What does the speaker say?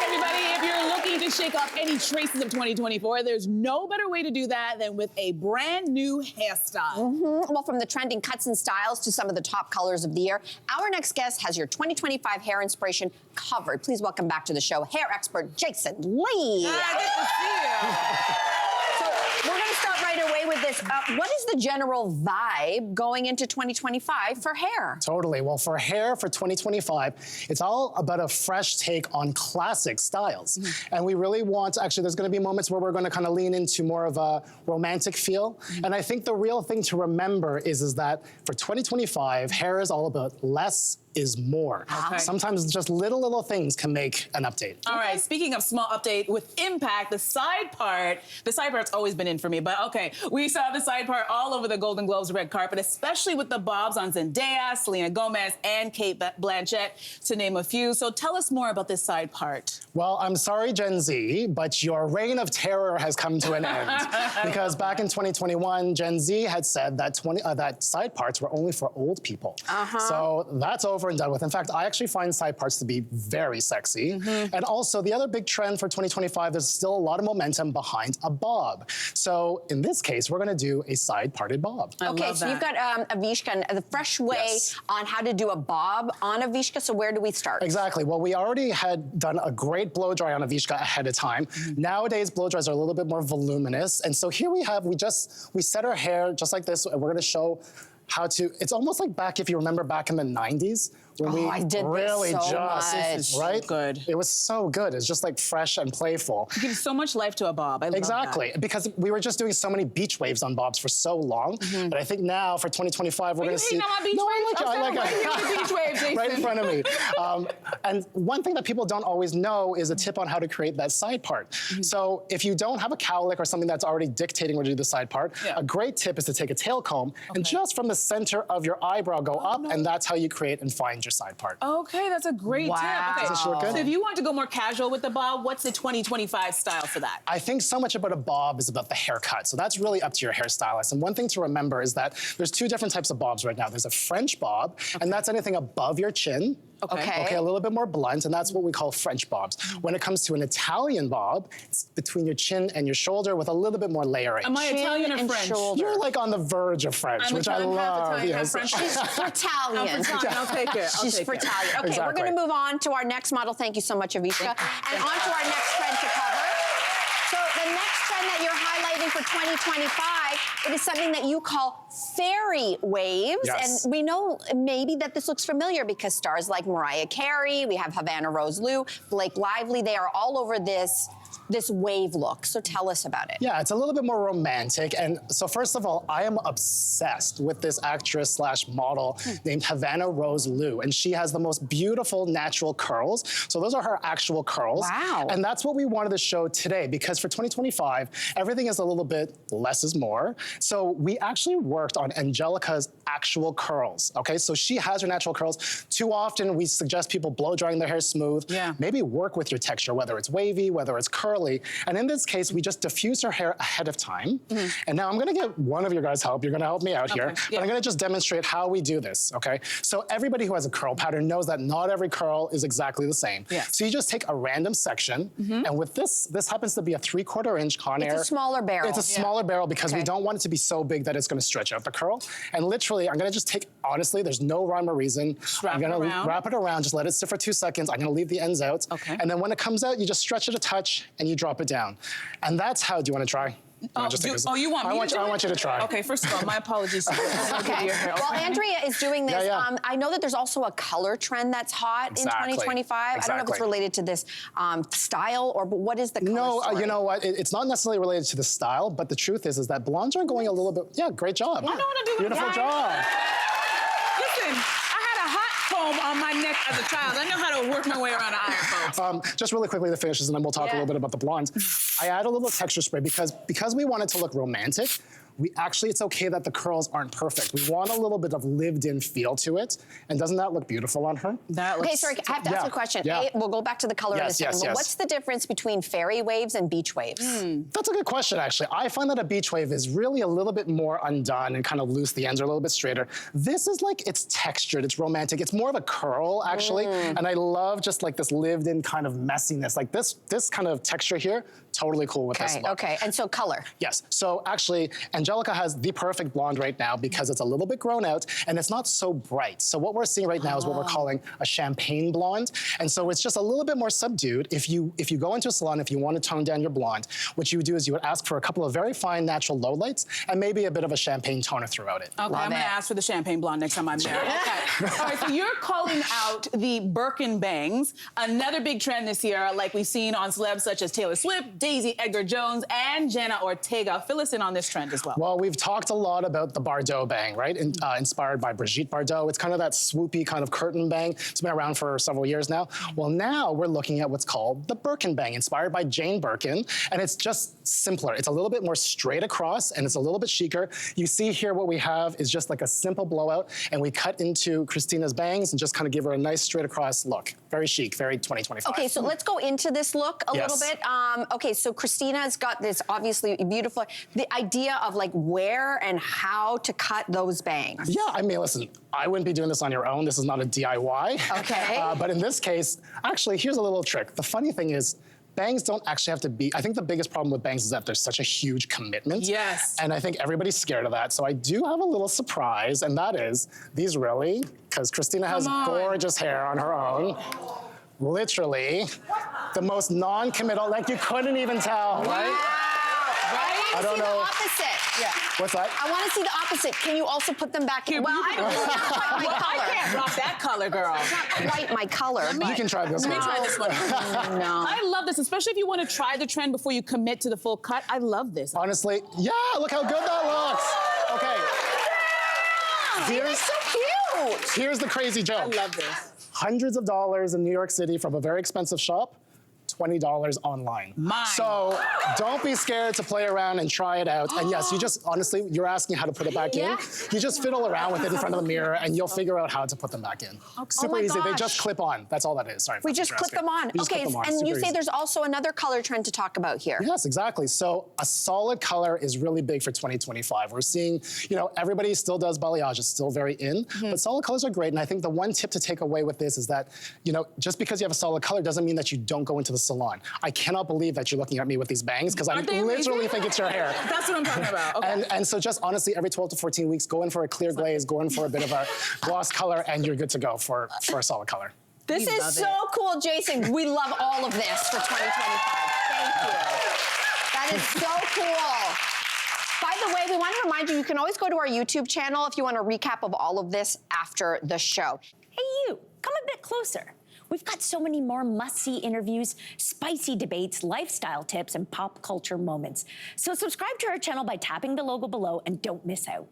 everybody. If you're looking to shake off any traces of 2024, there's no better way to do that than with a brand new hairstyle. Well, from the trending cuts and styles to some of the top colors of the year, our next guest has your 2025 hair inspiration covered. Please welcome back to the show hair expert Jason Lee. Hi, good to see you. So we're going to start right away with this. What is the general vibe going into 2025 for hair? Totally. Well, for hair for 2025, it's all about a fresh take on classic styles. And we really want, actually, there's going to be moments where we're going to kind of lean into more of a romantic feel. And I think the real thing to remember is that for 2025, hair is all about less is more. Okay. Sometimes just little things can make an update. All right, speaking of small update with impact, the side part's always been in for me, but okay, we saw the side part all over the Golden Globes red carpet, especially with the bobs on Zendaya, Selena Gomez, and Kate Blanchett, to name a few. So tell us more about this side part. Well, I'm sorry, Gen Z, but your reign of terror has come to an end. Because back in 2021, Gen Z had said that that side parts were only for old people. So that's over and done with. In fact, I actually find side parts to be very sexy. And also, the other big trend for 2025, there's still a lot of momentum behind a bob. So in this case, we're gonna do a side parted bob. Okay, so you've got Avishka and the fresh way on how to do a bob on Avishka. So where do we start? Exactly. Well, we already had done a great blow dry on Avishka ahead of time. Nowadays, blow dries are a little bit more voluminous. And so here we set our hair just like this, and we're gonna show how to, it's almost like back, if you remember back in the 90s, when we I did really this so just, much. right? Good. It was so good. It's just like fresh and playful. It gives so much life to a bob. I love Exactly, that. because we were just doing so many beach waves on bobs for so long. But I think now for 2025, we're going to see. No, I like it. Beach waves, Jason. Right in front of me. And one thing that people don't always know is a tip on how to create that side part. So if you don't have a cowlick or something that's already dictating where to do the side part, a great tip is to take a tail comb and just from the center of your eyebrow go up, and that's how you create and find your side part. Okay, that's a great tip. Okay. Does this look good? So if you want to go more casual with the bob, what's the 2025 style for that? I think so much about a bob is about the haircut. So that's really up to your hairstylist. And one thing to remember is that there's two different types of bobs right now. There's a French bob, and that's anything above your chin. Okay, a little bit more blunt, and that's what we call French bobs. When it comes to an Italian bob, it's between your chin and your shoulder with a little bit more layering. Am I Italian or French? Shoulder. You're like on the verge of French, which I love. Yes. She's Italian. I'm Italian. I'll take it. She's Italian. Okay, we're going to move on to our next model. Thank you so much, Avishka. And on to our next trend to cover. So the next trend that you're highlighting for 2025, it is something that you call fairy waves. Yes. And we know maybe that this looks familiar because stars like Mariah Carey, we have Havana Rose Liu, Blake Lively, they are all over this wave look. So tell us about it. Yeah, it's a little bit more romantic. And so first of all, I am obsessed with this actress slash model named Havana Rose Liu. And she has the most beautiful natural curls. So those are her actual curls. Wow. And that's what we wanted to show today, because for 2025, everything is a little bit less is more. So we actually worked on Angelica's actual curls, okay? So she has her natural curls. Too often, we suggest people blow drying their hair smooth. Yeah. Maybe work with your texture, whether it's wavy, whether it's curly. And in this case, we just diffuse her hair ahead of time. And now I'm gonna get one of your guys' help. You're gonna help me out here. But I'm gonna just demonstrate how we do this, okay? So everybody who has a curl pattern knows that not every curl is exactly the same. So you just take a random section, and with this happens to be a 3/4 inch Conair. It's a smaller barrel. It's a smaller barrel because we don't want it to be so big that it's gonna stretch out the curl. And literally, I'm gonna just take, honestly, there's no rhyme or reason. I'm gonna wrap it around, just let it sit for 2 seconds. I'm gonna leave the ends out. And then when it comes out, you just stretch it a touch and you drop it down. And that's how, do you wanna try? You want me to do it? I want you to try. Okay, first of all, my apologies. Okay. Well, Andrea is doing this. I know that there's also a color trend that's hot in 2025. I don't know if it's related to this style or what is the color story? You know what? It's not necessarily related to the style, but the truth is that blondes are going a little bit, great job. I know how to do it. Beautiful job. Listen, I had a hot comb on my neck as a child. I know how to work my way around an iron, folks. Just really quickly to finish this, and then we'll talk a little bit about the blondes. I add a little texture spray because we want it to look romantic. it's okay that the curls aren't perfect. We want a little bit of lived-in feel to it. And doesn't that look beautiful on her? That looks... Okay, sorry, I have to ask a question. Yeah. We'll go back to the color in a second. But what's the difference between fairy waves and beach waves? That's a good question, actually. I find that a beach wave is really a little bit more undone and kind of loose. The ends are a little bit straighter. This is like, it's textured, it's romantic. It's more of a curl, actually. And I love just like this lived-in kind of messiness. Like this kind of texture here, totally cool with this look. Okay, and so color. Yes, so actually, Angelica has the perfect blonde right now because it's a little bit grown out and it's not so bright. So what we're seeing right now is what we're calling a champagne blonde. And so it's just a little bit more subdued. If you go into a salon, if you want to tone down your blonde, what you would do is you would ask for a couple of very fine natural lowlights and maybe a bit of a champagne toner throughout it. Okay, I'm gonna ask for the champagne blonde next time I'm there. Okay. All right, so you're calling out the Birkin bangs, another big trend this year, like we've seen on celebs such as Taylor Swift, Daisy Edgar Jones, and Jenna Ortega. Fill us in on this trend as well. Well, we've talked a lot about the Bardot bang, right? Inspired by Brigitte Bardot. It's kind of that swoopy kind of curtain bang. It's been around for several years now. Well, now we're looking at what's called the Birkin bang, inspired by Jane Birkin, and it's just simpler. It's a little bit more straight across, and it's a little bit chicer. You see here what we have is just like a simple blowout, and we cut into Christina's bangs and just kind of give her a nice straight across look. Very chic, very 2025. Okay, so let's go into this look a little bit. Okay, so Christina's got this obviously beautiful, the idea of like where and how to cut those bangs. Yeah, I mean, listen, I wouldn't be doing this on your own. This is not a DIY. Okay. But in this case, actually, here's a little trick. The funny thing is, bangs don't actually have to be, I think the biggest problem with bangs is that there's such a huge commitment. Yes. And I think everybody's scared of that. So I do have a little surprise, and that is, these really, because Christina has gorgeous hair on her own, literally the most non-committal, like you couldn't even tell, right? I don't know. The opposite. Yeah. What's that? I want to see the opposite. Can you also put them back in? Well, I don't know. Not quite my color. I can't rock that color, girl. It's not quite my color. You can try this one. Let me try this one. No. I love this, especially if you want to try the trend before you commit to the full cut. I love this. Honestly, yeah, look how good that looks. Okay. It's so cute. Here's the crazy joke. I love this. Hundreds of dollars in New York City from a very expensive shop, $20 online. Mine. So don't be scared to play around and try it out. And yes, you just, honestly, you're asking how to put it back in. You just fiddle around with it in front of the mirror and you'll figure out how to put them back in. Super easy, they just clip on. That's all that is, sorry. We just clip them on. Okay, and you say there's also another color trend to talk about here. Yes, exactly. So a solid color is really big for 2025. We're seeing, everybody still does balayage. It's still very in, but solid colors are great. And I think the one tip to take away with this is that, just because you have a solid color doesn't mean that you don't go into the salon. I cannot believe that you're looking at me with these bangs because I literally think it's your hair. That's what I'm talking about. Okay. And so just honestly, every 12 to 14 weeks, go in for a clear glaze, go in for a bit of a gloss color, and you're good to go for a solid color. This is so cool, Jason. We love all of this for 2025. Thank you. That is so cool. By the way, we want to remind you can always go to our YouTube channel if you want a recap of all of this after the show. Hey, you, come a bit closer. We've got so many more must-see interviews, spicy debates, lifestyle tips, and pop culture moments. So subscribe to our channel by tapping the logo below and don't miss out.